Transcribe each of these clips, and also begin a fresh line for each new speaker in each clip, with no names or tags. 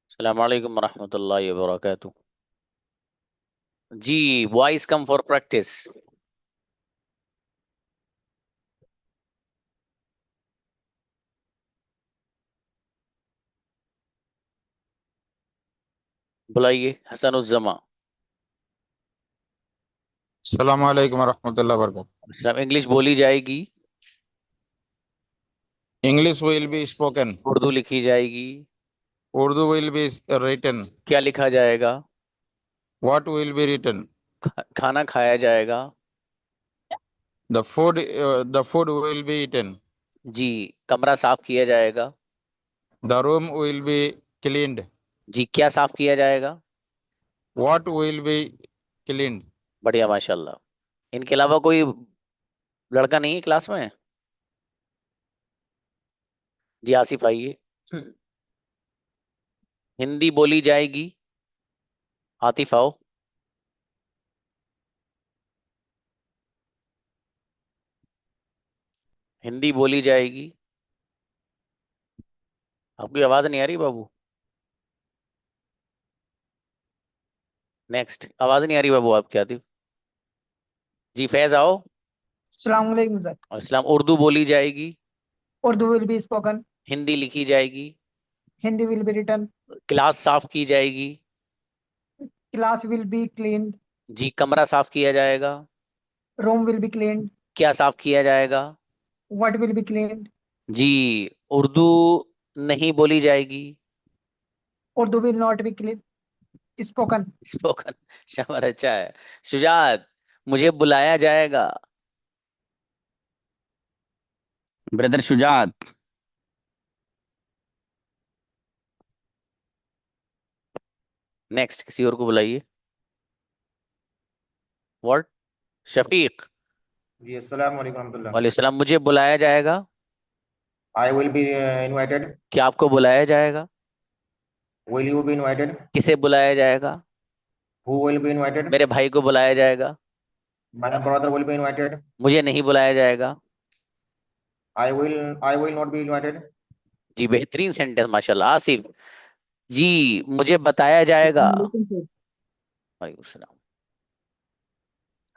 अस्सलाम वालेकुम रहमतुल्लाहि व बरकातुहू। जी, वॉइस कम फॉर प्रैक्टिस। बुलाइए हसनुज्जमा।
अस्सलाम वालेकुम रहमतुल्लाहि व बरकातहू।
सब इंग्लिश बोली जाएगी।
English will be spoken.
Urdu लिखी जाएगी।
Urdu will be written.
क्या लिखा जाएगा?
What will be written?
खाना खाया जाएगा।
The food will be eaten.
जी, कमरा साफ किया जाएगा।
The room will be cleaned.
जी, क्या साफ किया जाएगा?
What will be cleaned?
बढ़िया, माशाल्लाह। इनके अलावा कोई लड़का नहीं है क्लास में? जी, आसिफ आइए। हिंदी बोली जाएगी। आतिफ आओ। हिंदी बोली जाएगी। आपकी आवाज नहीं आ रही बाबू। नेक्स्ट, आवाज नहीं आ रही बाबू आपकी, आतिफ। जी, फैज आओ।
अस्सलाम वालेकुम सर।
और इस्लाम, उर्दू बोली जाएगी।
Urdu will be spoken.
Hindi लिखी जाएगी।
Hindi will be written.
Class साफ की जाएगी।
Class will be clean.
जी, कमरा साफ किया जाएगा।
Room will be clean.
क्या साफ किया जाएगा?
What will be clean?
जी, उर्दू नहीं बोली जाएगी।
Urdu will not be clean spoken.
Spoken. Shamar, अच्छा है। शुजात, मुझे बुलाया जाएगा। ब्रदर शुजात। नेक्स्ट, किसी और को बुलाइए। व्हाट? शफीक।
जी अस्सलाम वालेकुम रहमतुल्लाह।
वालेकुम सलाम, मुझे बुलाया जाएगा।
I will be invited.
क्या आपको बुलाया जाएगा?
Will you be invited?
किसे बुलाया जाएगा?
Who will be invited?
मेरे भाई को बुलाया जाएगा।
My brother will be invited.
मुझे नहीं बुलाया जाएगा।
I will not be invited.
जी, बेहतरीन सेंटेंस माशाल्लाह। आसिफ जी, मुझे बताया जाएगा। वालेकुम सलाम।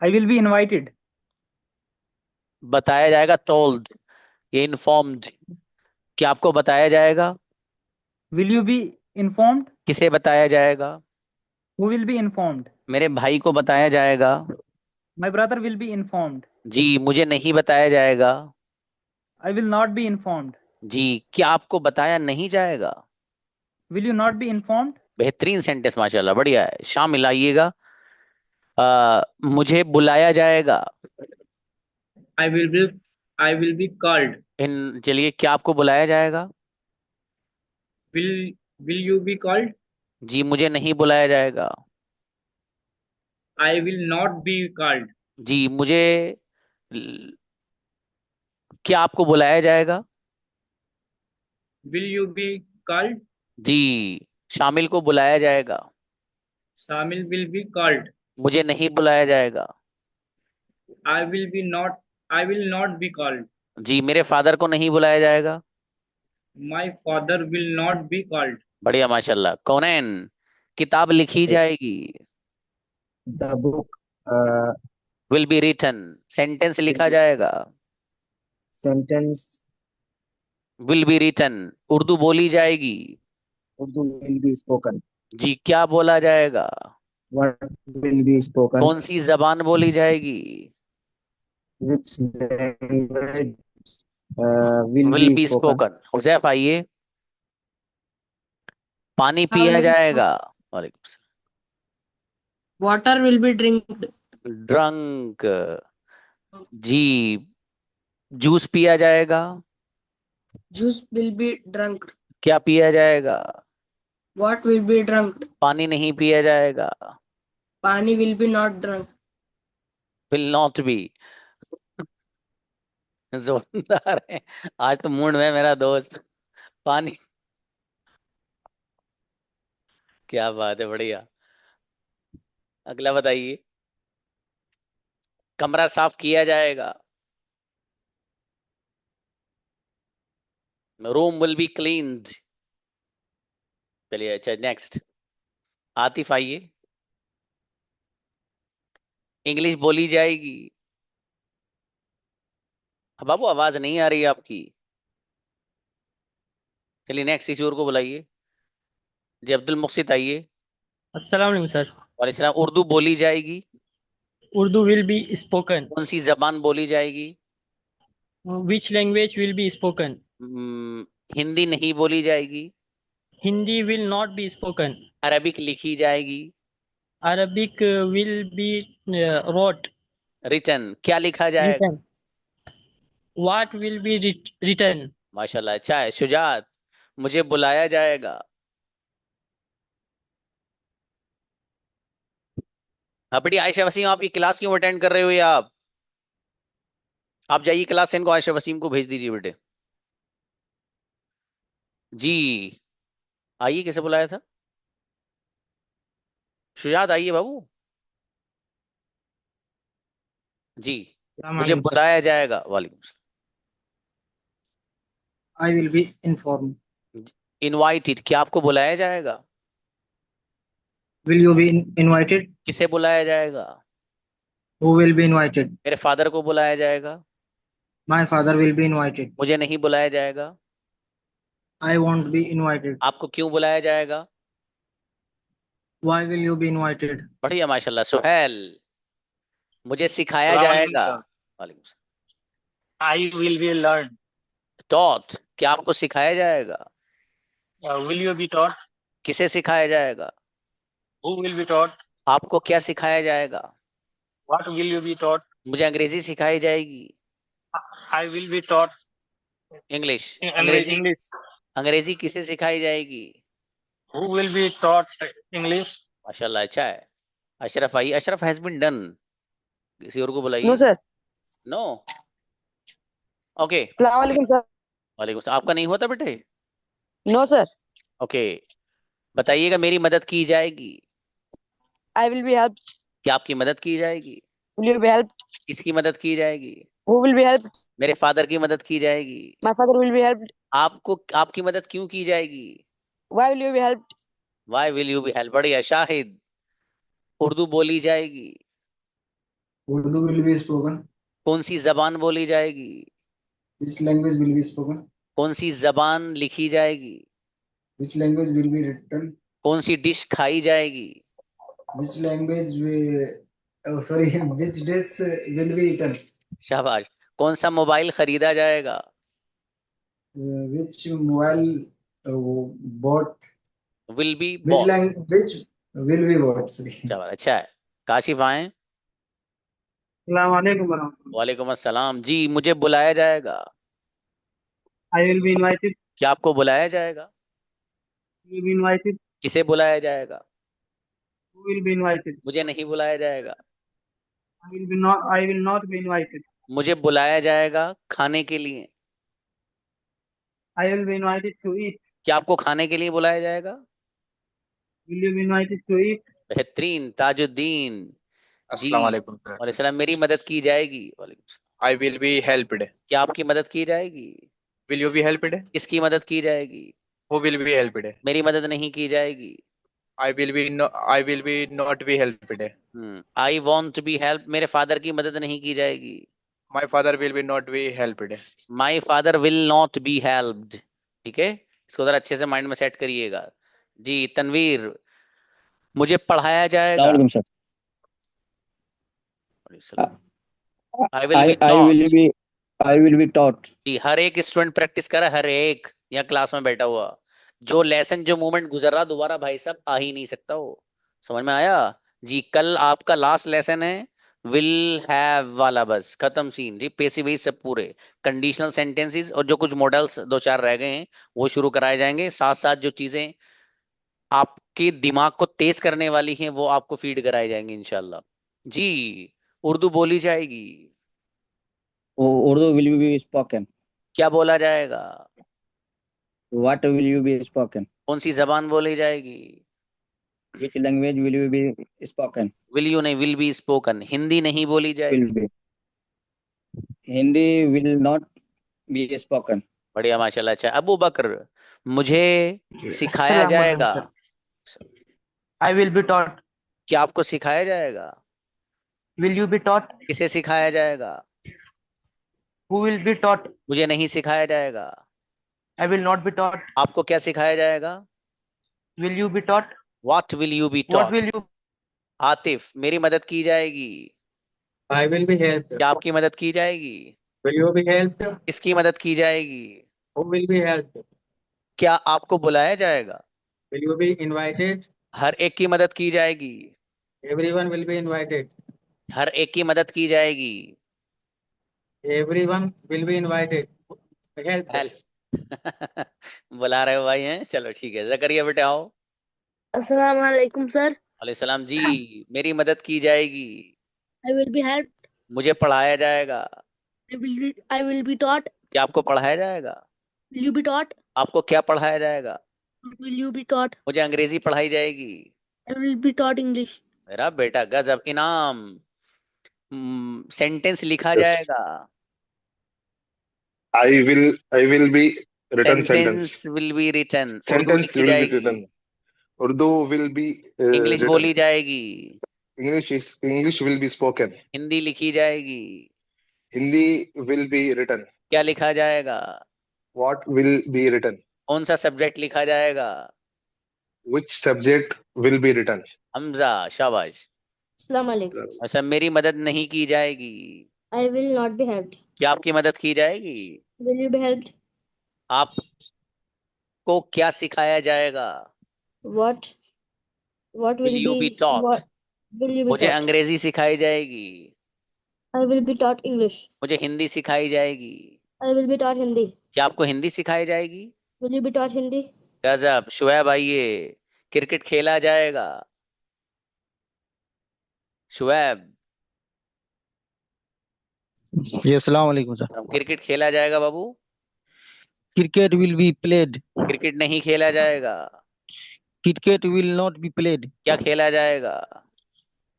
I will be invited.
बताया जाएगा, टोल्ड। ये इन्फॉर्म्ड। क्या आपको बताया जाएगा?
Will you be informed?
किसे बताया जाएगा?
Who will be informed?
मेरे भाई को बताया जाएगा।
My brother will be informed.
जी, मुझे नहीं बताया जाएगा।
I will not be informed.
जी, क्या आपको बताया नहीं जाएगा?
Will you not be informed?
बेहतरीन सेंटेंस माशाल्लाह, बढ़िया है। शामिल आइएगा। मुझे बुलाया जाएगा।
I will be called.
इन चलिए, क्या आपको बुलाया जाएगा?
Will you be called?
जी, मुझे नहीं बुलाया जाएगा।
I will not be called.
जी, मुझे क्या आपको बुलाया जाएगा?
Will you be called?
जी, शामिल को बुलाया जाएगा।
Shamil will be called.
मुझे नहीं बुलाया जाएगा।
I will not be called.
जी, मेरे फादर को नहीं बुलाया जाएगा।
My father will not be called.
बढ़िया माशाल्लाह। कौनैन, किताब लिखी जाएगी।
The book uh,
will be written. Sentence लिखा जाएगा।
sentence
will be written. Urdu बोली जाएगी।
Urdu will be spoken.
जी, क्या बोला जाएगा?
What will be spoken?
कौन सी जबान बोली जाएगी?
Which language will
will
be
be
spoken?
Spoken. Huzaif आइए। पानी पिया
Assalamualaikum.
जाएगा। वालेकुम
Water will be drinked.
सलाम। ड्रंक। जी, जूस पिया जाएगा।
Juice will be drunk.
क्या पिया जाएगा?
What will be drunk?
पानी नहीं पिया जाएगा।
Pani will be not drunk.
Will not B. जोरदार है। आज तो मूड में है मेरा दोस्त। पानी। क्या बात है, बढ़िया। अगला बताइए। कमरा साफ किया जाएगा। Room will be cleaned. चलिए अच्छा नेक्स्ट आतिफ आइए। इंग्लिश बोली जाएगी। बाबू आवाज नहीं आ रही है आपकी। चलिए नेक्स्ट किसी और को बुलाइए। जी अब्दुल मुक्सित आइए।
अस्सलाम वालेकुम सर।
और इस्लाम उर्दू बोली जाएगी।
Urdu will be spoken.
कौन सी जबान बोली जाएगी।
Which language will be spoken?
Hindi नहीं बोली जाएगी।
Hindi will not be spoken.
Arabic लिखी जाएगी।
Arabic will be wrote.
Written क्या लिखा जाएगा।
Written. What will be written?
माशाल्लाह अच्छा है। शुजात मुझे बुलाया जाएगा। हाँ बेटी आयशा वसीम आप ये क्लास क्यों अटेंड कर रहे हो ये आप जाइए क्लास से इनको आयशा वसीम को भेज दीजिए बेटे। जी आइए किसे बुलाया था। शुजात आइए बाबू। जी मुझे
Assalamualaikum, sir.
बुलाया जाएगा। वालेकुम
I will be informed.
Invited क्या आपको बुलाया जाएगा।
Will you be invited?
किसे बुलाया जाएगा।
Who will be invited?
मेरे फादर को बुलाया जाएगा।
My father will be invited.
मुझे नहीं बुलाया जाएगा।
I won't be invited.
आपको क्यों बुलाया जाएगा।
Why will you be invited?
बढ़िया माशाल्लाह। सुहेल मुझे सिखाया
अस्सलाम वालेकुम
जाएगा।
सर।
वालेकुम
I will be learned.
Taught क्या आपको सिखाया जाएगा।
Will you be taught?
किसे सिखाया जाएगा।
Who will be taught?
आपको क्या सिखाया जाएगा।
What will you be taught?
मुझे अंग्रेजी सिखाई जाएगी।
I will be taught
English
English. English.
अंग्रेजी किसे सिखाई जाएगी।
Who will be taught English?
माशाल्लाह अच्छा है। अशरफ आइए। Ashraf has been done. किसी और को बुलाइए।
No sir.
No okay.
अस्सलाम वालेकुम सर।
वालेकुम सलाम। आपका नहीं होता बेटे।
No sir.
ओके बताइएगा मेरी मदद की जाएगी।
I will be help.
क्या आपकी मदद की जाएगी।
Will you be help.
किसकी मदद की जाएगी।
Who will be help.
मेरे फादर की मदद की जाएगी।
My father will be help.
आपको आपकी मदद क्यों की जाएगी।
Why will you be help.
Why will you be help. बढ़िया। शाहिद उर्दू बोली जाएगी।
Urdu will be spoken.
कौन सी जबान बोली जाएगी।
Which language will be spoken?
कौन सी जबान लिखी जाएगी।
Which language will be written?
कौन सी डिश खाई जाएगी।
Which language will, oh sorry, which dish will be eaten?
शाबाश। कौन सा मोबाइल खरीदा जाएगा।
Which mobile bought?
Will be
Which language will be bought? Sorry.
शाबाश अच्छा है। काशिफ आए।
Assalamualaikum warahmatullahi.
वालेकुम अस्सलाम। जी मुझे बुलाया जाएगा।
I will be invited.
क्या आपको बुलाया जाएगा।
You will be invited.
किसे बुलाया जाएगा।
Who will be invited?
मुझे नहीं बुलाया जाएगा।
I will be not. I will not be invited.
मुझे बुलाया जाएगा खाने के लिए।
I will be invited to eat.
क्या आपको खाने के लिए बुलाया जाएगा।
Will you be invited to eat?
बेहतरीन। ताजुद्दीन जी
अस्सलाम वालेकुम सर।
वालेकुम सलाम। मेरी मदद की जाएगी। वालेकुम सलाम।
I will be helped.
क्या आपकी मदद की जाएगी।
Will you be helped?
किसकी मदद की जाएगी।
Who will be helped?
मेरी मदद नहीं की जाएगी।
I will be not be helped.
I want to be help. मेरे फादर की मदद नहीं की जाएगी।
My father will be not be helped.
My father will not be helped. ठीक है इसको जरा अच्छे से माइंड में सेट करिएगा। जी तनवीर मुझे पढ़ाया जाएगा। I will be taught.
I will be taught.
जी हर एक स्टूडेंट प्रैक्टिस कर रहा है। हर एक यहाँ क्लास में बैठा हुआ जो लेसन जो मोमेंट गुजर रहा दोबारा भाई साहब आ ही नहीं सकता वो। समझ में आया। जी कल आपका लास्ट लेसन है। विल हैव वाला बस खत्म सीन। जी पेसिव वॉइस सब पूरे कंडीशनल सेंटेंसेस और जो कुछ मॉडल्स दो चार रह गए हैं वो शुरू कराए जाएंगे। साथ साथ जो चीजें आपके दिमाग को तेज करने वाली हैं वो आपको फीड कराए जाएंगे इंशाल्लाह। जी उर्दू बोली जाएगी।
Urdu will be spoken.
क्या बोला जाएगा।
What will you be spoken?
कौन सी जबान बोली जाएगी।
Which language will you be spoken?
Will you नहीं विल बी स्पोकन। हिंदी नहीं बोली जाएगी।
Will be. Hindi will not be spoken.
बढ़िया माशाल्लाह। अच्छा अबू बकर, मुझे सिखाया जाएगा।
I will be taught.
क्या आपको सिखाया जाएगा?
Will you be taught?
किसे सिखाया जाएगा?
Who will be taught?
मुझे नहीं सिखाया जाएगा।
I will not be taught.
आपको क्या सिखाया जाएगा?
Will you be taught?
What will you be
What
taught?
will you?
Atif, मेरी मदद की जाएगी।
I will be helped.
क्या आपकी मदद की जाएगी?
Will you be helped?
किसकी मदद की जाएगी?
Who will be helped?
क्या आपको बुलाया जाएगा?
Will you be invited?
हर एक की मदद की जाएगी।
Everyone will be invited.
हर एक की मदद की जाएगी।
Everyone will be invited. Help.
Help बुला रहे हो भाई हैं? चलो ठीक है, जकरिया बेटे आओ।
अस्सलाम वालेकुम सर।
वालेकुम सलाम जी। मेरी मदद की जाएगी।
I will be helped.
मुझे पढ़ाया जाएगा।
I will be taught.
क्या आपको पढ़ाया जाएगा?
Will you be taught?
आपको क्या पढ़ाया जाएगा?
What will you be taught?
मुझे अंग्रेजी पढ़ाई जाएगी।
I will be taught English.
मेरा बेटा गजब। इनाम। सेंटेंस लिखा जाएगा।
I will be written
sentence
sentence.
Will be written. Urdu
Sentence
लिखी
will be
जाएगी।
written. Urdu will be
English
written.
बोली जाएगी।
English will be spoken.
Hindi लिखी जाएगी।
Hindi will be written.
क्या लिखा जाएगा?
What will be written?
कौन सा सब्जेक्ट लिखा जाएगा?
Which subject will be written?
Hamza, शाबाश।
Assalamu alaikum.
अच्छा, मेरी मदद नहीं की जाएगी।
I will not be helped.
क्या आपकी मदद की जाएगी?
Will you be helped?
आपको क्या सिखाया जाएगा?
What
Will you be taught?
What will you be
मुझे
taught?
अंग्रेजी सिखाई जाएगी।
I will be taught English.
मुझे हिंदी सिखाई जाएगी।
I will be taught Hindi.
क्या आपको हिंदी सिखाई जाएगी?
Will you be taught Hindi?
गजब। शुएब आइए, क्रिकेट खेला जाएगा। शुएब,
जी अस्सलाम वालेकुम सर।
क्रिकेट खेला जाएगा बाबू।
Cricket will be played.
Cricket नहीं खेला जाएगा।
Cricket will not be played.
क्या खेला जाएगा?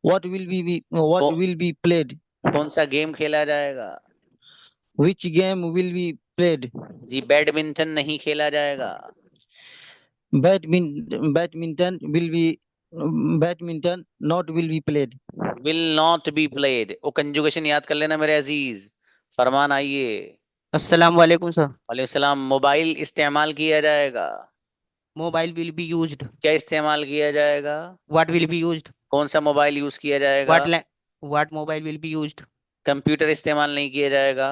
What will be played.
कौन सा गेम खेला जाएगा?
Which game will be played.
जी, बैडमिंटन नहीं खेला जाएगा।
Badminton not will be played.
Will not be played. वो कंजुगेशन याद कर लेना मेरे अजीज। फरमान आइए।
अस्सलाम वालेकुम सर।
वालेकुम सलाम। मोबाइल इस्तेमाल किया जाएगा।
Mobile will be used.
क्या इस्तेमाल किया जाएगा?
What will be used?
कौन सा मोबाइल यूज किया जाएगा?
What mobile will be used?
Computer इस्तेमाल नहीं किया जाएगा।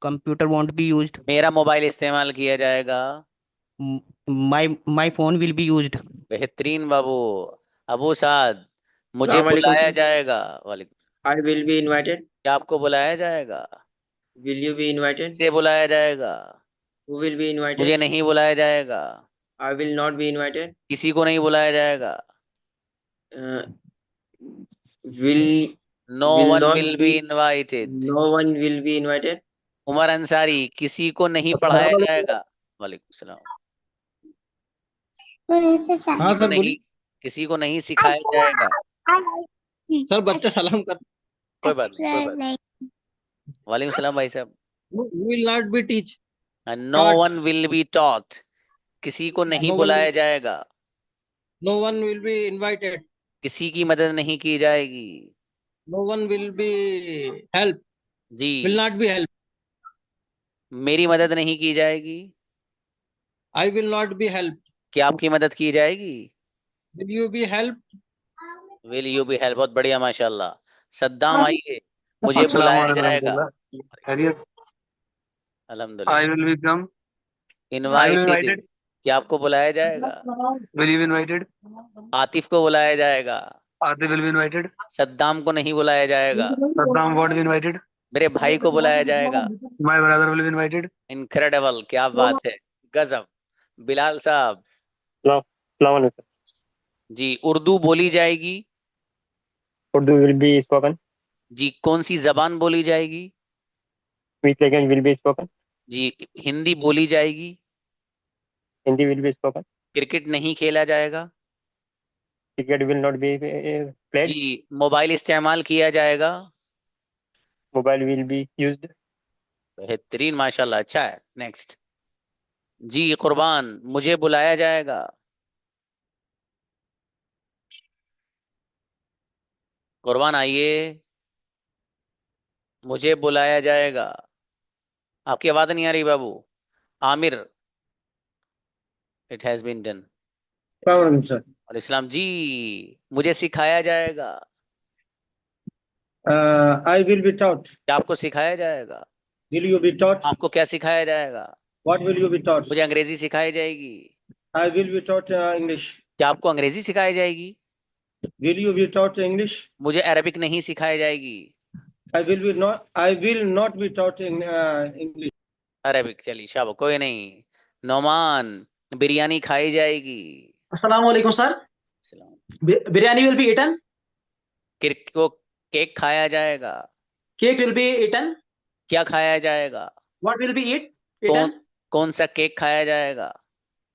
Computer won't be used.
मेरा मोबाइल इस्तेमाल किया जाएगा।
My phone will be used.
बेहतरीन बाबू। अबू साद, मुझे
अस्सलाम वालेकुम
बुलाया
सर।
जाएगा। वालेकुम।
I will be invited.
क्या आपको बुलाया जाएगा?
Will you be invited?
से बुलाया जाएगा।
Who will be
मुझे
invited?
नहीं बुलाया जाएगा।
I will not be invited.
किसी को नहीं बुलाया जाएगा।
Uh, will
no
will
one
not
will be invited.
no one will be invited.
Umar Ansari, किसी को नहीं पढ़ाया जाएगा। वालेकुम सलाम।
हाँ सर बोलिए।
किसी को नहीं सिखाया जाएगा।
सर बच्चा सलाम कर।
कोई बात नहीं, कोई बात नहीं। वालेकुम सलाम भाई साहब।
Will not be teach.
No one will be taught. किसी को नहीं
No one
बुलाया
will-
जाएगा।
No one will be invited.
किसी की मदद नहीं की जाएगी।
No one will be helped.
Ji,
Will not be helped.
मेरी मदद नहीं की जाएगी।
I will not be helped.
क्या आपकी मदद की जाएगी?
Will you be helped?
Will you be help. बहुत बढ़िया माशाल्लाह। सद्दाम आइए, मुझे बुलाया जाएगा। अल्हम्दुलिल्लाह।
I will become.
इनवाइटेड। क्या आपको बुलाया जाएगा?
Will you be invited?
Atif को बुलाया जाएगा।
Adil will be invited.
Saddam को नहीं बुलाया जाएगा।
Saddam won't be invited.
मेरे भाई को बुलाया जाएगा।
My brother will be invited.
Incredible, क्या बात है, गजब। बिलाल साहब जी, उर्दू बोली जाएगी।
Urdu will be spoken.
जी, कौन सी जबान बोली जाएगी?
Which language will be spoken?
जी, हिंदी बोली जाएगी।
Hindi will be spoken.
Cricket नहीं खेला जाएगा।
Cricket will not be played.
जी, मोबाइल इस्तेमाल किया जाएगा।
Mobile will be used.
बेहतरीन माशाल्लाह। अच्छा है, नेक्स्ट। जी कुर्बान, मुझे बुलाया जाएगा। कुर्बान आइए, मुझे बुलाया जाएगा। आपकी आवाज नहीं आ रही बाबू। Aamir, it has been done.
sir.
और इस्लाम जी, मुझे सिखाया जाएगा।
I will be taught.
क्या आपको सिखाया जाएगा?
Will you be taught?
आपको क्या सिखाया जाएगा?
What will you be taught?
मुझे अंग्रेजी सिखाई जाएगी।
I will be taught English.
क्या आपको अंग्रेजी सिखाई जाएगी?
Will you be taught English?
मुझे अरबिक नहीं सिखाई जाएगी।
I will not be taught in English.
Arabic, चलिए शाबाश, कोई नहीं। नोमान, बिरयानी खाई जाएगी।
Assalamu alaikum, sir. Biryani will be eaten.
को केक खाया जाएगा।
Cake will be eaten.
क्या खाया जाएगा?
What will be
कौन
eaten?
कौन सा केक खाया जाएगा?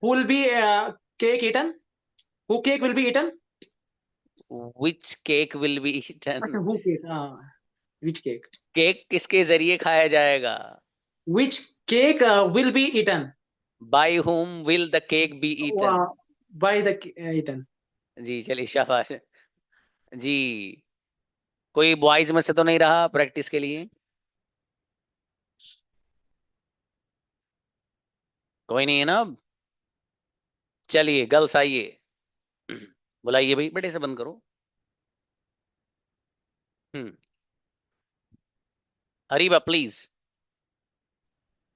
Who will be cake eaten? Who cake will be eaten?
Which cake will be eaten?
अच्छा, who cake? Which cake?
Cake किसके जरिए खाया जाएगा?
Which cake will be eaten?
By whom will the cake be eaten?
By the eaten.
जी चलिए शाबाश जी। कोई boys में से तो नहीं रहा प्रैक्टिस के लिए? कोई नहीं है ना? चलिए गर्ल्स आइए, बुलाइए भाई, बेटे से बंद करो। हरीबा प्लीज।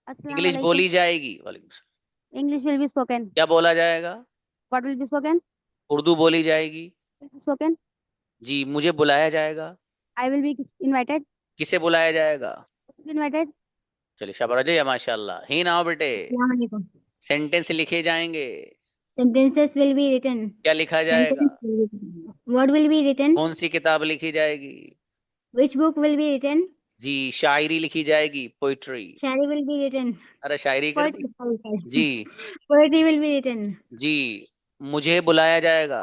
इंग्लिश बोली जाएगी। वालेकुम सलाम।
English will be spoken.
क्या बोला जाएगा?
What will be spoken?
Urdu बोली जाएगी।
Will be spoken.
जी, मुझे बुलाया जाएगा।
I will be invited.
किसे बुलाया जाएगा?
Will be invited.
चलिए शाबाश जी, माशाल्लाह। ही ना हो बेटे।
Assalamualaikum.
सेंटेंस लिखे जाएंगे।
Sentences will be written.
क्या लिखा जाएगा?
Sentence will be written. What will be written?
कौन सी किताब लिखी जाएगी?
Which book will be written?
जी, शायरी लिखी जाएगी, poetry.
Shari will be written.
अरे शायरी कर दी।
Poetry.
Ji
Poetry will be written.
जी, मुझे बुलाया जाएगा।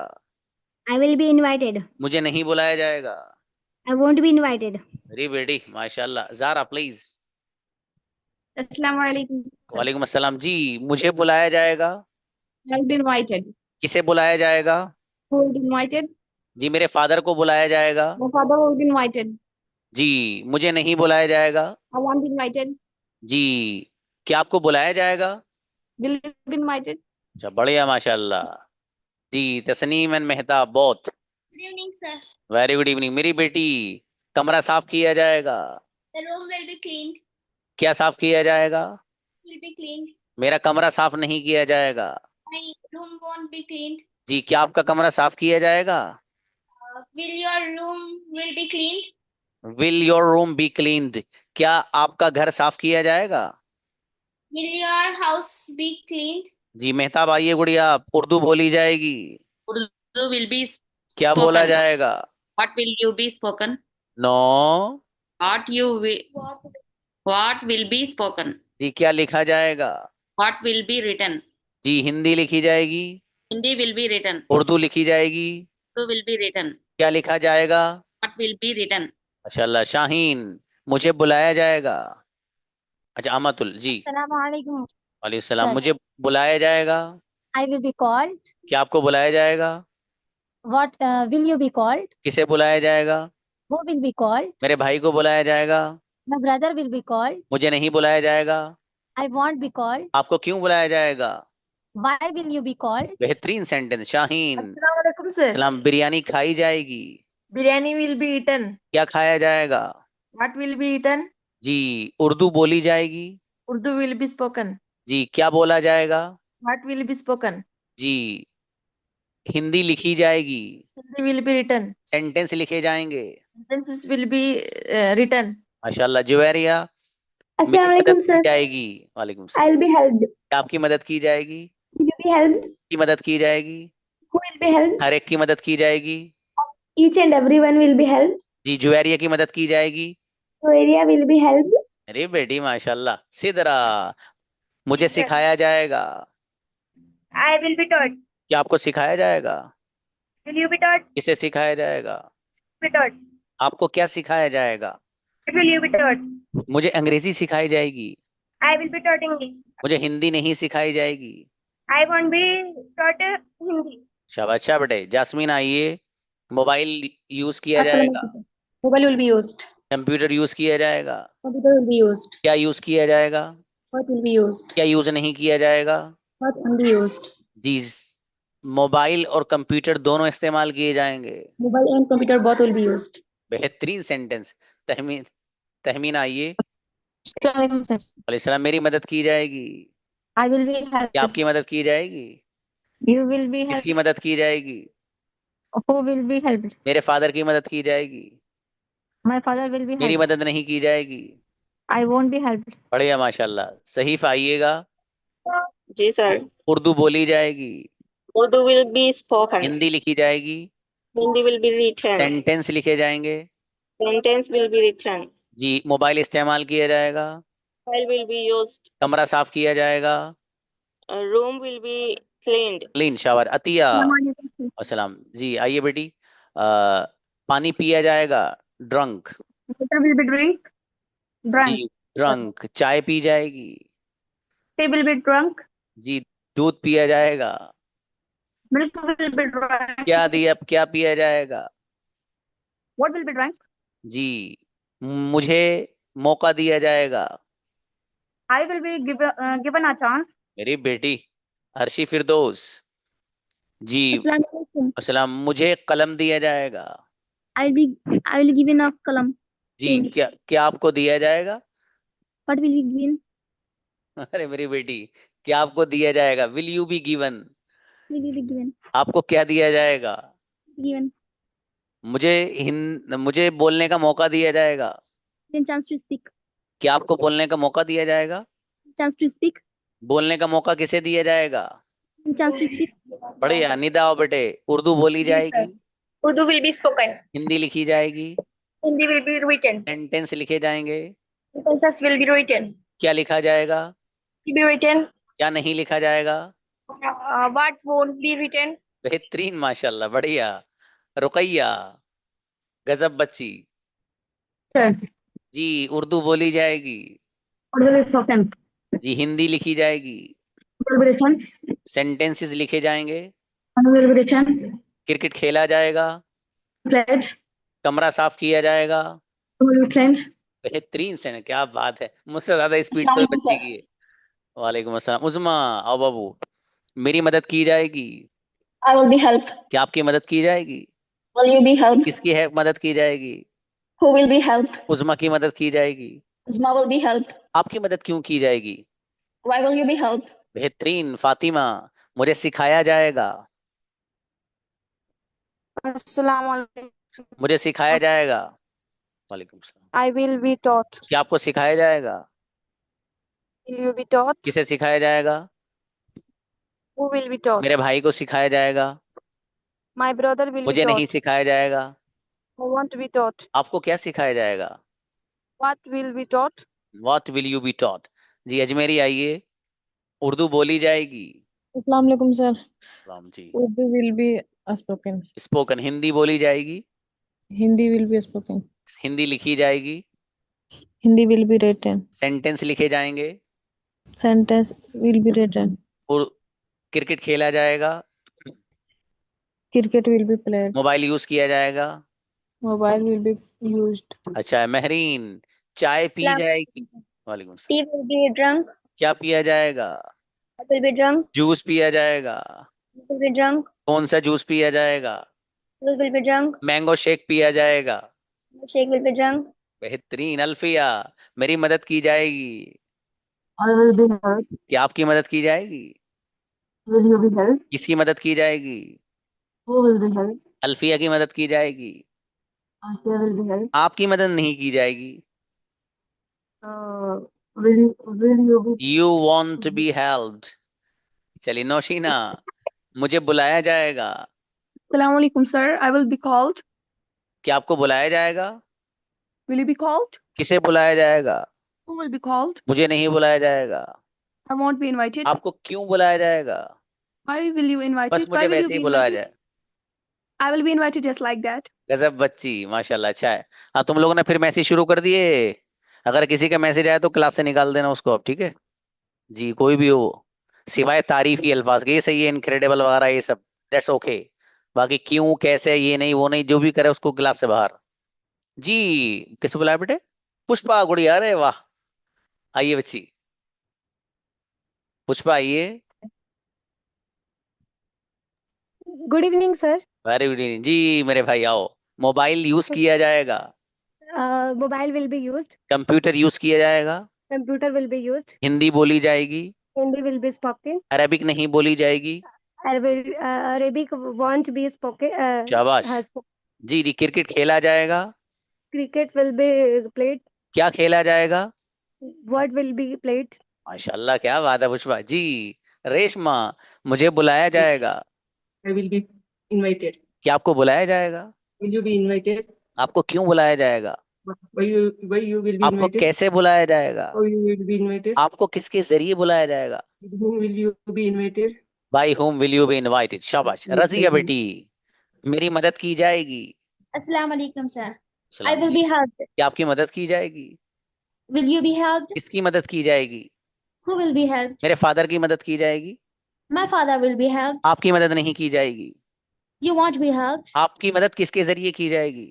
I will be invited.
मुझे नहीं बुलाया जाएगा।
I won't be invited.
अरे बेटी माशाल्लाह। जारा प्लीज।
Assalamualaikum.
वालेकुम अस्सलाम जी, मुझे बुलाया जाएगा।
I'll be invited.
किसे बुलाया जाएगा?
Who will be invited?
जी, मेरे फादर को बुलाया जाएगा।
My father will be invited.
जी, मुझे नहीं बुलाया जाएगा।
I won't be invited.
जी, क्या आपको बुलाया जाएगा?
Will you be invited?
अच्छा, बढ़िया माशाल्लाह जी। Tasneem and Mehtab both.
Good evening, sir.
Very good evening. मेरी बेटी, कमरा साफ किया जाएगा।
The room will be cleaned.
क्या साफ किया जाएगा?
Will be cleaned.
मेरा कमरा साफ नहीं किया जाएगा।
My room won't be cleaned.
जी, क्या आपका कमरा साफ किया जाएगा?
Will your room will be cleaned?
Will your room be cleaned? क्या आपका घर साफ किया जाएगा?
Will your house be cleaned?
जी मेहताब आइए गुड़िया, उर्दू बोली जाएगी।
Urdu will be
क्या
spoken.
बोला जाएगा?
What will you be spoken?
No.
What will be spoken?
जी, क्या लिखा जाएगा?
What will be written?
जी, हिंदी लिखी जाएगी।
Hindi will be written.
Urdu लिखी जाएगी।
Urdu will be written.
क्या लिखा जाएगा?
What will be written?
माशाल्लाह। शाहीन, मुझे बुलाया जाएगा। अच्छा, अमतुल जी।
Assalamualaikum.
वालेकुम सलाम।
Sir.
मुझे बुलाया जाएगा।
I will be called.
क्या आपको बुलाया जाएगा?
What will you be called?
किसे बुलाया जाएगा?
Who will be called?
मेरे भाई को बुलाया जाएगा।
My brother will be called.
मुझे नहीं बुलाया जाएगा।
I won't be called.
आपको क्यों बुलाया जाएगा?
Why will you be called?
बेहतरीन सेंटेंस। Shaheen,
Assalamualaikum, sir.
सलाम। बिरयानी खाई जाएगी।
Biryani will be eaten.
क्या खाया जाएगा?
What will be eaten?
जी, उर्दू बोली जाएगी।
Urdu will be spoken.
जी, क्या बोला जाएगा?
What will be spoken?
जी, हिंदी लिखी जाएगी।
Hindi will be written.
Sentence लिखे जाएंगे।
Sentences will be written.
माशाल्लाह। जुवैरिया, मेरी
Assalamualaikum,
मदद की
sir.
जाएगी। वालेकुम सलाम।
I'll be helped.
क्या आपकी मदद की जाएगी?
Will you be helped?
की मदद की जाएगी।
Who will be helped?
हर एक की मदद की जाएगी।
Each and everyone will be helped.
जी, जुवैरिया की मदद की जाएगी।
So area will be helped.
अरे बेटी माशाल्लाह। सिदरा, मुझे सिखाया जाएगा।
I will be taught.
क्या आपको सिखाया जाएगा?
Will you be taught?
किसे सिखाया जाएगा?
Be taught.
आपको क्या सिखाया जाएगा?
Will you be taught?
मुझे अंग्रेजी सिखाई जाएगी।
I will be taught English.
मुझे हिंदी नहीं सिखाई जाएगी।
I won't be taught Hindi.
शाबाश अच्छा बेटे। जास्मीन आइए। मोबाइल यूज किया जाएगा,
Mobile will be used.
Computer use किया जाएगा,
Computer will be used.
क्या यूज किया जाएगा,
What will be used?
क्या यूज नहीं किया जाएगा।
What won't be used?
जी, मोबाइल और कंप्यूटर दोनों इस्तेमाल किए जाएंगे।
Mobile and computer both will be used.
बेहतरीन सेंटेंस। तहमीन तहमीन आइए।
Assalamualaikum, sir.
अलैहिस्सलाम। मेरी मदद की जाएगी,
I will be
क्या
helped.
आपकी मदद की जाएगी,
You will be helped.
किसकी मदद की जाएगी।
Who will be helped?
मेरे फादर की मदद की जाएगी,
My father will be
मेरी
helped.
मदद नहीं की जाएगी।
I won't be helped.
बढ़िया माशाल्लाह। सहीफ आइएगा।
जी सर।
उर्दू बोली जाएगी,
Urdu will be spoken.
Hindi लिखी जाएगी,
Hindi will be written.
Sentence लिखे जाएंगे।
Sentence will be written.
जी, मोबाइल इस्तेमाल किया जाएगा,
File will be used.
कमरा साफ किया जाएगा,
Room will be cleaned.
Clean shower. Atiya अस्सलाम। जी आइए बेटी। पानी पिया जाएगा, drunk.
Water will be drink. Drunk.
जी ड्रंक। चाय पी जाएगी।
Tea will be drunk.
जी दूध पिया जाएगा।
Milk will be drunk.
क्या पिया जाएगा।
What will be drunk?
जी मुझे मौका दिया जाएगा।
I will be given a chance.
मेरी बेटी अर्शी फिरदौस। जी
Assalamualaikum.
अस्सलाम। मुझे कलम दिया जाएगा।
I will give enough kalam.
जी क्या आपको दिया जाएगा।
What will be given?
अरे मेरी बेटी, क्या आपको दिया जाएगा। Will you be given.
Will you be given?
आपको क्या दिया जाएगा।
Given.
मुझे बोलने का मौका दिया जाएगा।
Given chance to speak.
क्या आपको बोलने का मौका दिया जाएगा।
Chance to speak.
बोलने का मौका किसे दिया जाएगा।
Chance to speak.
बढ़िया। निदा आओ बेटे। उर्दू बोली जाएगी,
Urdu will be spoken.
Hindi लिखी जाएगी,
Hindi will be written.
Sentence लिखे जाएंगे।
Sentences will be written.
क्या लिखा जाएगा,
Will be written.
क्या नहीं लिखा जाएगा।
What won't be written?
बेहतरीन माशाल्लाह। बढ़िया। रुकैया गजब बच्ची। जी उर्दू बोली जाएगी,
Urdu will be spoken.
जी हिंदी लिखी जाएगी,
Will be written.
सेंटेंसेस लिखे जाएंगे,
Will be written.
क्रिकेट खेला जाएगा,
Played.
कमरा साफ किया जाएगा।
Will be cleaned.
बेहतरीन से। क्या बात है, मुझसे ज्यादा स्पीड तो बच्ची की है। वालेकुम अस्सलाम। उस्मा आओ बाबू। मेरी मदद की जाएगी,
I will be helped.
क्या आपकी मदद की जाएगी।
Will you be helped?
किसकी है मदद की जाएगी।
Who will be helped?
उस्मा की मदद की जाएगी।
Uzma will be helped.
आपकी मदद क्यों की जाएगी।
Why will you be helped?
बेहतरीन। फातिमा मुझे सिखाया जाएगा,
Assalamualaikum.
मुझे सिखाया जाएगा। वालेकुम सलाम।
I will be taught.
क्या आपको सिखाया जाएगा।
Will you be taught?
किसे सिखाया जाएगा।
Who will be taught?
मेरे भाई को सिखाया जाएगा,
My brother will be
मुझे नहीं
taught.
सिखाया जाएगा।
I want to be taught.
आपको क्या सिखाया जाएगा।
What will be taught?
What will you be taught। जी अजमेरी आइए। उर्दू बोली जाएगी।
Assalamualaikum sir.
Ram ji.
Urdu will be spoken.
Spoken. Hindi बोली जाएगी,
Hindi will be spoken.
Hindi लिखी जाएगी,
Hindi will be written.
Sentence लिखे जाएंगे,
Sentence will be written.
और क्रिकेट खेला जाएगा,
Cricket will be played.
Mobile use किया जाएगा।
Mobile will be used.
अच्छा महरीन चाय पी
सलाम।
जाएगी। वालेकुम सलाम।
Tea will be drunk.
क्या पिया जाएगा।
Will be drunk.
जूस पिया जाएगा।
Will be drunk.
कौन सा जूस पिया जाएगा।
Will be drunk.
Mango shake पिया जाएगा।
Shake will be drunk.
बेहतरीन। अल्फिया मेरी मदद की जाएगी,
I will be helped.
क्या आपकी मदद की जाएगी।
Will you be helped?
किसकी मदद की जाएगी।
Who will be helped?
Alfiya की मदद की जाएगी,
Asya will be helped.
आपकी मदद नहीं की जाएगी।
Will you be?
You want to be helped. चलिए नौशीना मुझे बुलाया जाएगा,
Assalamualaikum sir. I will be called.
क्या आपको बुलाया जाएगा।
Will you be called?
किसे बुलाया जाएगा।
Who will be called?
मुझे नहीं बुलाया जाएगा।
I won't be invited.
आपको क्यों बुलाया जाएगा।
Why will you invite
बस
it?
मुझे
Why will you
वैसे ही
be
बुलाया
invited?
जाए।
I will be invited just like that.
गजब बच्ची माशाल्लाह। अच्छा है। हाँ तुम लोगों ने फिर मैसेज शुरू कर दिए। अगर किसी का मैसेज आया तो क्लास से निकाल देना उसको अब, ठीक है जी, कोई भी हो, सिवाय तारीफी अल्फाज के, ये सही है, इनक्रेडिबल वगैरह ये सब, दैट्स ओके। बाकी क्यों कैसे ये नहीं वो नहीं, जो भी करे उसको क्लास से बाहर। जी, किसे बुलाया बेटे? पुष्पा गुड़िया, अरे वाह, आइए बच्ची, पुष्पा आइए।
Good evening sir.
Very good evening जी, मेरे भाई आओ। मोबाइल यूज किया जाएगा,
mobile will be used,
computer use किया जाएगा,
computer will be used,
Hindi बोली जाएगी,
Hindi will be spoken,
Arabic नहीं बोली जाएगी।
अरेबिक वॉन्ट बी स्पोकन,
शाबाश जी। जी, क्रिकेट खेला जाएगा,
क्रिकेट विल बी प्लेड,
क्या खेला जाएगा?
What will be played.
माशाल्लाह, क्या बात है पुष्पा जी। रेशमा, मुझे बुलाया जाएगा,
I will be invited.
क्या आपको बुलाया जाएगा?
Will you be invited?
आपको क्यों बुलाया जाएगा?
Why you will be
आपको
invited?
कैसे बुलाया जाएगा?
How you will be invited?
आपको किसके जरिए बुलाया जाएगा?
With whom will you be invited?
By whom will you be invited. शाबाश। रजिया बेटी, मेरी मदद की जाएगी।
Assalamu alaikum, sir. I
सलाम
will
जी।
be helped.
क्या आपकी मदद की जाएगी?
Will you be helped?
किसकी मदद की जाएगी?
Who will be helped?
मेरे फादर की मदद की जाएगी।
My father will be helped.
आपकी मदद नहीं की जाएगी।
You won't be helped.
आपकी मदद किसके जरिए की जाएगी?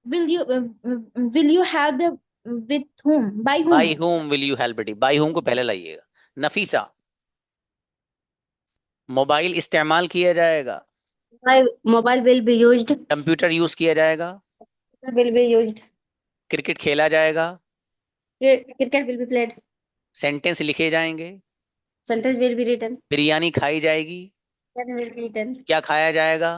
Will you help with whom? By whom?
By whom will you help बेटी, बाई होम को पहले लाइएगा। नफीसा, मोबाइल इस्तेमाल किया जाएगा,
mobile will be used,
computer use किया जाएगा,
विल बी यूज्ड,
क्रिकेट खेला जाएगा,
cricket will be played,
sentence लिखे जाएंगे,
sentence will be written,
biryani खाई जाएगी,
विल बी रिटन,
क्या खाया जाएगा?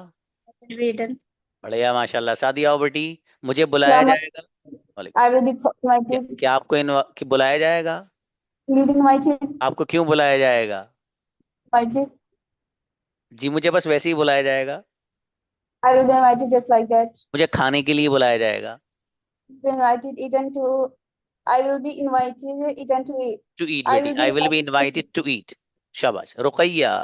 रिटन।
बढ़िया माशाल्लाह। सादिया आओ बेटी, मुझे बुलाया जाएगा। वालेकुम।
I will be invited.
क्या आपको बुलाया जाएगा?
Will you be invited?
आपको क्यों बुलाया जाएगा?
Invited.
जी, मुझे बस वैसे ही बुलाया जाएगा।
I will be invited just like that.
मुझे खाने के लिए बुलाया जाएगा।
Be invited, eaten to. I will be invited, eaten to eat.
To eat
I
बेटी,
will be
I will be
invited.
Invited to eat. शाबाश। रुकैया,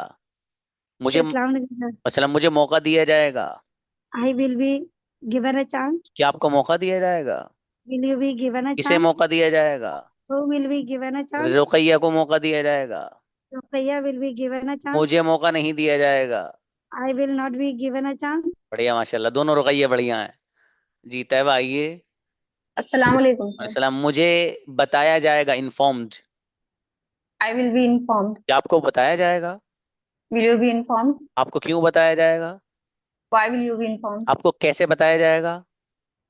मुझे
अस्सलाम वालेकुम सर।
मतलब मुझे मौका दिया जाएगा।
I will be given a chance.
क्या आपको मौका दिया जाएगा?
Will you be given a
किसे
chance?
मौका दिया जाएगा?
Who will be given a chance?
Ruqaiya को मौका दिया जाएगा।
Ruqayya will be given a chance.
मुझे मौका नहीं दिया जाएगा।
I will not be given a chance.
बढ़िया माशाल्लाह, दोनों रुकैया बढ़िया हैं जी। तैयबा आइए।
अस्सलाम वालेकुम सर।
अस्सलाम, मुझे बताया जाएगा, informed.
I will be informed.
क्या आपको बताया जाएगा?
Will you be informed?
आपको क्यों बताया जाएगा?
Why will you be informed?
आपको कैसे बताया जाएगा?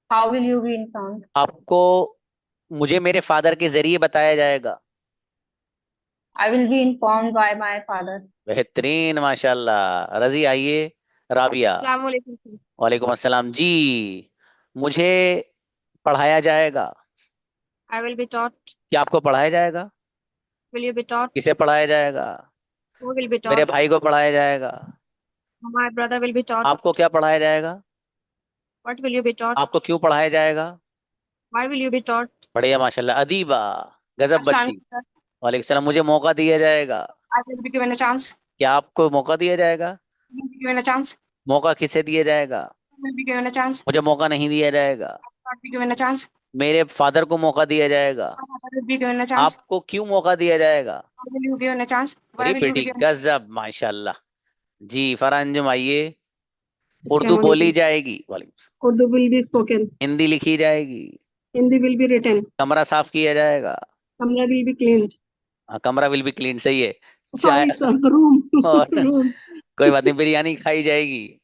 How will you be informed?
आपको मुझे मेरे फादर के जरिए बताया जाएगा।
I will be informed by my father.
बेहतरीन माशाल्लाह। रजी आइए। राबिया,
अस्सलाम वालेकुम सर।
वालेकुम अस्सलाम जी। मुझे पढ़ाया जाएगा।
I will be taught.
क्या आपको पढ़ाया जाएगा?
Will you be taught?
किसे पढ़ाया जाएगा?
Who will be
मेरे
taught?
भाई को पढ़ाया जाएगा।
My brother will be taught.
आपको क्या पढ़ाया जाएगा?
What will you be taught?
आपको क्यों पढ़ाया जाएगा?
Why will you be taught?
बढ़िया माशाल्लाह। अदीबा, गजब
Assalamu
बच्ची।
alaikum, sir.
वालेकुम सलाम। मुझे मौका दिया जाएगा।
I will be given a chance.
क्या आपको मौका दिया जाएगा?
I will be given a chance.
मौका किसे दिया जाएगा?
I will be given a chance.
मुझे मौका नहीं दिया जाएगा।
I will not be given a chance.
मेरे फादर को मौका दिया जाएगा।
My father will be given a chance.
आपको क्यों मौका दिया जाएगा?
How will you be given a chance? Why
अरे
will you be
बेटी,
given?
गजब माशाल्लाह जी। फरहान आइए। उर्दू
Assalamu
बोली
alaikum.
जाएगी, वालेकुम।
Urdu will be spoken.
Hindi लिखी जाएगी,
Hindi will be written.
कमरा साफ किया जाएगा।
Camera will be cleaned.
हाँ, कमरा विल बी क्लीन, सही है। चाय
Sorry, sir. Room.
और
Room.
कोई बात नहीं, बिरयानी खाई जाएगी।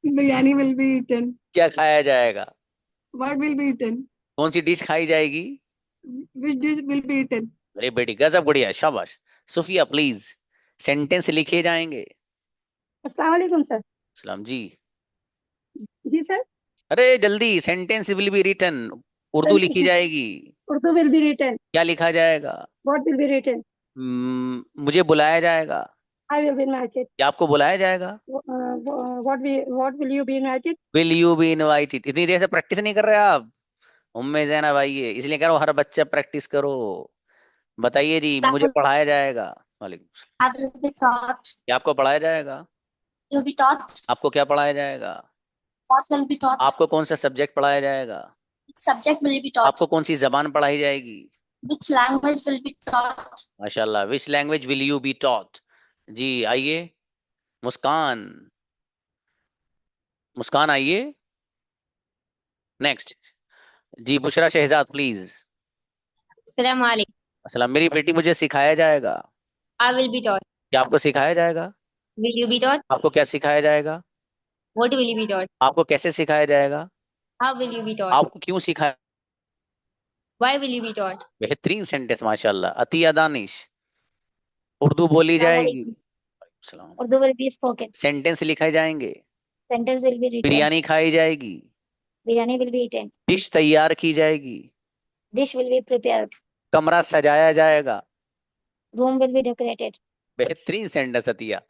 Biryani will be eaten.
क्या खाया जाएगा?
What will be eaten?
कौन सी डिश खाई जाएगी?
Which dish will be eaten?
अरे बेटी, गजब, बढ़िया, शाबाश। सुफिया प्लीज, सेंटेंस लिखे जाएंगे।
अस्सलाम वालेकुम सर।
सलाम जी।
जी सर।
अरे जल्दी, sentence will be written, Urdu लिखी जाएगी।
Urdu will be written.
क्या लिखा जाएगा?
What will be written?
मुझे बुलाया जाएगा।
I will be invited.
क्या आपको बुलाया जाएगा?
What will you be invited?
Will you be invited. इतनी देर से प्रैक्टिस नहीं कर रहे आप? उम्मे ज़ैनब भाई, इसलिए कह रहा हूँ हर बच्चा प्रैक्टिस करो। बताइए जी, मुझे पढ़ाया जाएगा। वालेकुम।
I will be taught.
क्या आपको पढ़ाया जाएगा?
You will be taught.
आपको क्या पढ़ाया जाएगा?
What will be taught?
आपको कौन सा सब्जेक्ट पढ़ाया जाएगा?
Subject will be taught.
आपको कौन सी जबान पढ़ाई जाएगी?
Which language will be taught?
माशाल्लाह, which language will you be taught? जी आइए मुस्कान, मुस्कान आइए। नेक्स्ट जी Bushra Shahzad please.
Assalamu alaikum.
अस्सलाम। मेरी बेटी, मुझे सिखाया जाएगा।
I will be taught.
क्या आपको सिखाया जाएगा?
Will you be taught?
आपको क्या सिखाया जाएगा?
What will you be taught?
आपको कैसे सिखाया जाएगा?
How will you be taught?
आपको क्यों सिखाया?
Why will you be taught?
बेहतरीन सेंटेंस माशाल्लाह। अतिया दानिश, उर्दू बोली जाएगी। सलाम।
Urdu will be spoken.
Sentence लिखे जाएंगे।
Sentence will be written.
Biryani खाई जाएगी।
Biryani will be eaten.
Dish तैयार की जाएगी।
Dish will be prepared.
कमरा सजाया जाएगा।
Room will be decorated.
बेहतरीन सेंटेंस अतिया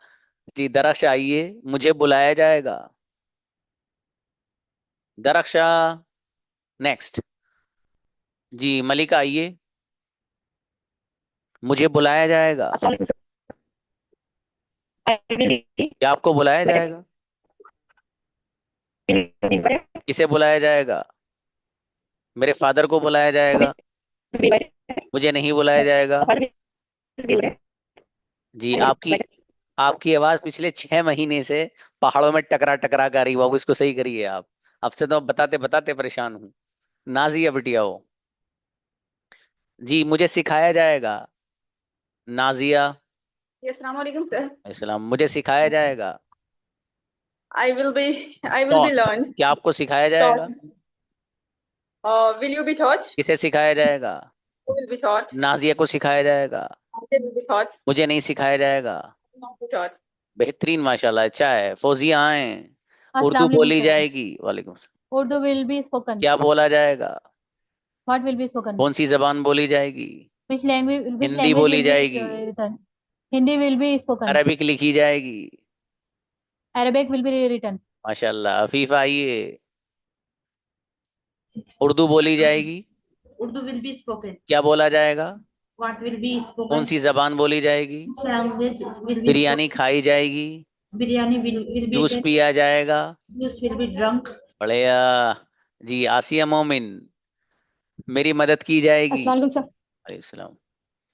जी। दरख्श आइए, मुझे बुलाया जाएगा। दरख्शा। नेक्स्ट जी मलिका आइए, मुझे बुलाया जाएगा। क्या आपको बुलाया जाएगा? किसे बुलाया जाएगा? मेरे फादर को बुलाया जाएगा। मुझे नहीं बुलाया जाएगा। जी आपकी आवाज पिछले 6 महीने से पहाड़ों में टकरा टकरा कर रही। बाबू इसको सही करिए आप। आपसे तो बताते बताते परेशान हूँ। नाजिया बिटिया हो जी, मुझे सिखाया जाएगा। नाजिया।
Assalamu alaikum, sir.
इस्लाम। मुझे सिखाया जाएगा।
I will be
Taught.
learned.
क्या आपको सिखाया जाएगा?
Taught. Will you be taught?
किसे सिखाया जाएगा?
Who will be taught?
Nazia को सिखाया जाएगा।
They will be taught.
मुझे नहीं सिखाया जाएगा।
Not be taught.
बेहतरीन माशाल्लाह, अच्छा है। फौजिया आए। उर्दू
अस्सलाम
बोली
वालेकुम, sir.
जाएगी। वालेकुम सलाम।
Urdu will be spoken.
क्या बोला जाएगा?
What will be spoken?
कौन सी जबान बोली जाएगी?
Which language
हिंदी बोली
will be
जाएगी।
written? Hindi will be spoken.
Arabic लिखी जाएगी।
Arabic will be written.
माशाल्लाह। अफीफा आइए, उर्दू बोली जाएगी।
Urdu will be spoken.
क्या बोला जाएगा?
What will be spoken?
कौन सी जबान बोली जाएगी?
Which language will be
biryani खाई जाएगी।
spoken? Biryani will be
juice
eaten.
पिया जाएगा।
Juice will be drunk.
बढ़िया जी। आसिया मोमिन, मेरी मदद की जाएगी।
Assalamu alaikum, sir.
वालेकुम सलाम।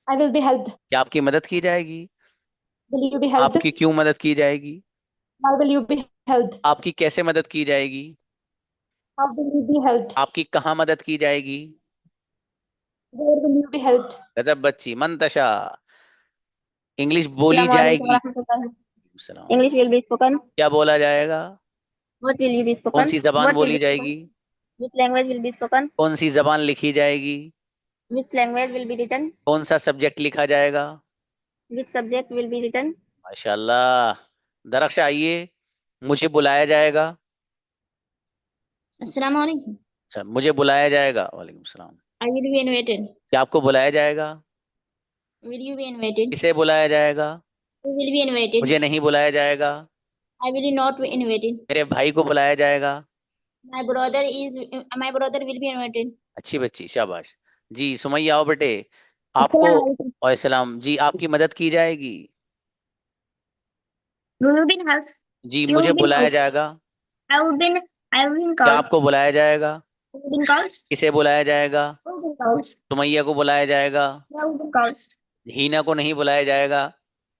I will be helped.
क्या आपकी मदद की जाएगी?
Will you be helped?
आपकी क्यों मदद की जाएगी?
How will you be helped?
आपकी कैसे मदद की जाएगी?
How will you be helped?
आपकी कहाँ मदद की जाएगी?
Where will you be helped?
गजब बच्ची। मंतशा, इंग्लिश बोली जाएगी। सलाम।
English will be spoken.
क्या बोला जाएगा?
What will you be spoken?
कौन सी जबान
What will
बोली
be spoken?
जाएगी?
Which language will be spoken?
कौन सी जबान लिखी जाएगी?
Which language will be written?
कौन सा सब्जेक्ट लिखा जाएगा?
Which subject will be written?
माशाल्लाह। दरख्श आइए, मुझे बुलाया जाएगा।
Assalamu alaikum.
अच्छा, मुझे बुलाया जाएगा। वालेकुम सलाम।
I will be invited.
क्या आपको बुलाया जाएगा?
Will you be invited?
किसे बुलाया जाएगा?
Who will be invited?
मुझे नहीं बुलाया जाएगा।
I will not be invited.
मेरे भाई को बुलाया जाएगा।
My brother will be invited.
अच्छी बच्ची, शाबाश जी। सुमैया आओ बेटे। आपको और सलाम जी, आपकी मदद की जाएगी।
You will be helped.
Ji,
You
मुझे
will be
बुलाया
helped.
जाएगा।
I will be
क्या
called.
आपको बुलाया जाएगा?
I will be called.
किसे बुलाया जाएगा?
I will be called.
Sumaiya को बुलाया जाएगा।
I will be called.
हीना को नहीं बुलाया जाएगा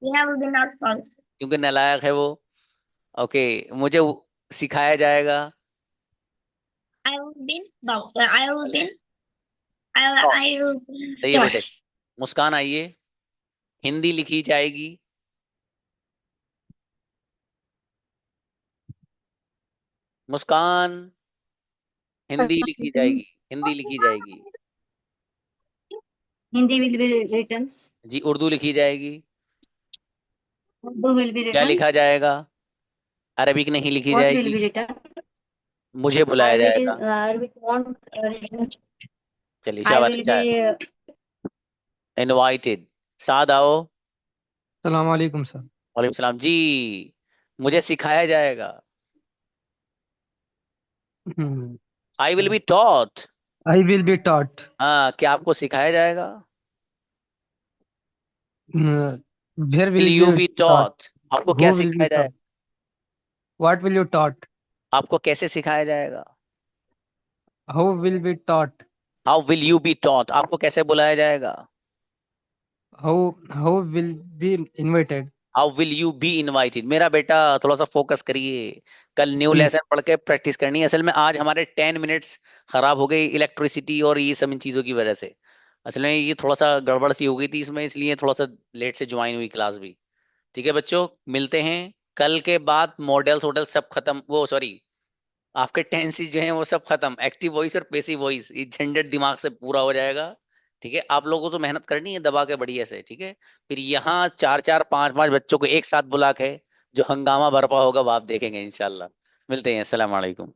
I will be not called.
क्योंकि नालायक है वो। ओके, मुझे सिखाया जाएगा।
I will be doctor. I will be. I will be.
सही है बेटे। मुस्कान आइए, हिंदी लिखी जाएगी। मुस्कान, हिंदी लिखी जाएगी। हिंदी लिखी जाएगी।
Hindi will be written.
जी, उर्दू लिखी जाएगी।
Urdu will be
क्या
written.
लिखा जाएगा? अरबिक नहीं लिखी
What will
जाएगी।
be written?
मुझे बुलाया जाएगा।
Arabic won't written.
चलिए
I
शाबाश,
will
अच्छा है।
be.
इनवाइटेड। साद आओ।
सलाम वालेकुम सर।
वालेकुम सलाम जी। मुझे सिखाया जाएगा। I will be taught.
I will be taught.
हाँ, क्या आपको सिखाया जाएगा?
Where
will you be taught? आपको क्या सिखाया जाएगा?
What will you taught?
आपको कैसे सिखाया जाएगा?
how will be taught?
How will you be taught, आपको कैसे बुलाया जाएगा?
How will be invited?
How will you be invited. मेरा बेटा थोड़ा सा फोकस करिए, कल न्यू
Please.
लेसन पढ़ के प्रैक्टिस करनी है। असल में आज हमारे 10 मिनट्स खराब हो गई इलेक्ट्रिसिटी और ये सब इन चीजों की वजह से। असल में ये थोड़ा सा गड़बड़ सी हो गई थी इसमें, इसलिए थोड़ा सा लेट से ज्वाइन हुई क्लास भी। ठीक है बच्चों, मिलते हैं कल के बाद। मॉडल्स वॉडल सब खत्म, वो सॉरी आपके टेंसेस जो हैं वो सब खत्म। एक्टिव वॉइस और पैसिव वॉइस ये झंझट दिमाग से पूरा हो जाएगा। ठीक है, आप लोगों को तो मेहनत करनी है दबा के बढ़िया से। ठीक है, फिर यहाँ 4-4 5-5 बच्चों को एक साथ बुला के जो हंगामा बरपा होगा वो आप देखेंगे इंशाल्लाह। मिलते हैं, अस्सलाम वालेकुम।